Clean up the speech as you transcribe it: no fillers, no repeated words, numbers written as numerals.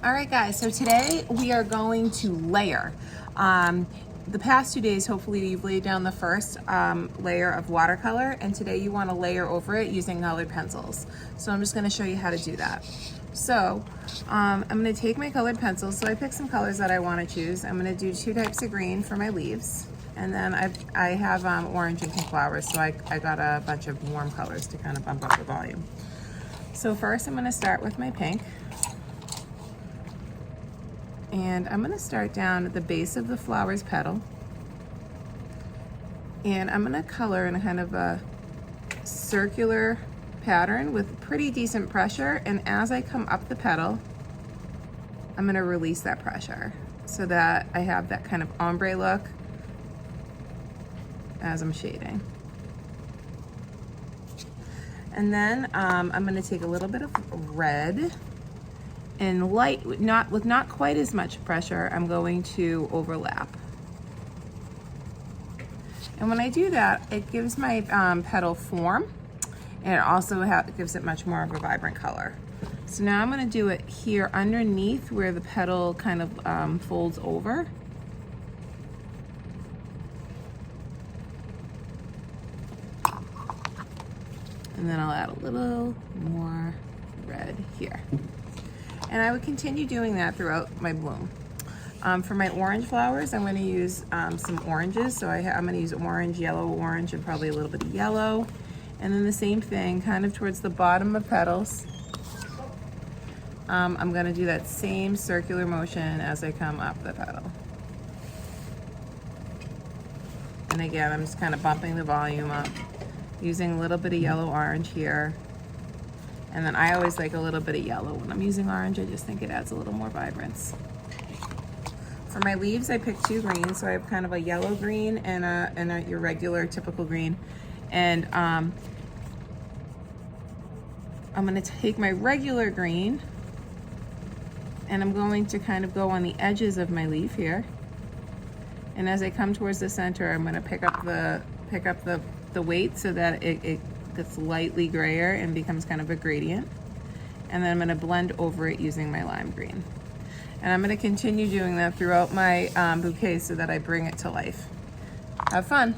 All right, guys, so today we are going to layer. The past 2 days, hopefully you've laid down the first layer of watercolor, and today you want to layer over it using colored pencils. So I'm just going to show you how to do that. So I'm going to take my colored pencils. So I picked some colors that I want to choose. I'm going to do 2 types of green for my leaves, and then I have orange and pink flowers, so I got a bunch of warm colors to kind of bump up the volume. So first I'm going to start with my pink. And I'm going to start down at the base of the flower's petal. And I'm going to color in a kind of a circular pattern with pretty decent pressure. And as I come up the petal, I'm going to release that pressure so that I have that kind of ombre look as I'm shading. And then I'm going to take a little bit of red. And light, with not quite as much pressure, I'm going to overlap. And when I do that, it gives my petal form, and it also gives it much more of a vibrant color. So now I'm going to do it here underneath where the petal kind of folds over. And then I'll add a little more red here. And I would continue doing that throughout my bloom. For my orange flowers, I'm going to use some oranges. So I'm going to use orange, yellow, orange, and probably a little bit of yellow. And then the same thing, kind of towards the bottom of petals. I'm going to do that same circular motion as I come up the petal. And again, I'm just kind of bumping the volume up, using a little bit of yellow orange here. And then I always like a little bit of yellow when I'm using orange. I just think it adds a little more vibrance. For my leaves, I picked 2 greens. So I have kind of a yellow green and your regular typical green. And I'm gonna take my regular green and I'm going to kind of go on the edges of my leaf here. And as I come towards the center, I'm gonna pick up the weight so that it gets lightly grayer and becomes kind of a gradient. And then I'm going to blend over it using my lime green. And I'm going to continue doing that throughout my bouquet so that I bring it to life. Have fun.